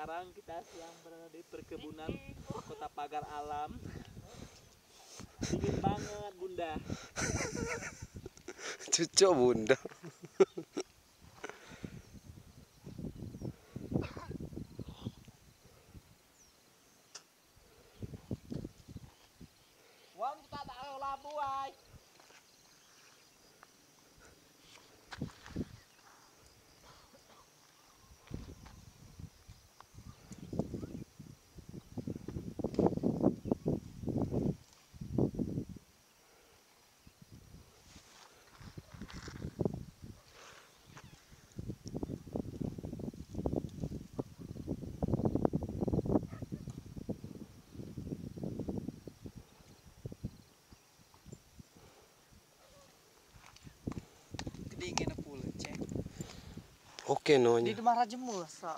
Sekarang kita sedang berada di perkebunan Kota Pagar Alam. Dingin banget, Bunda. Cucuk Bunda. Wan kita tak ada lampu, ay. Oke, Di nonya. Demara Jemur, so.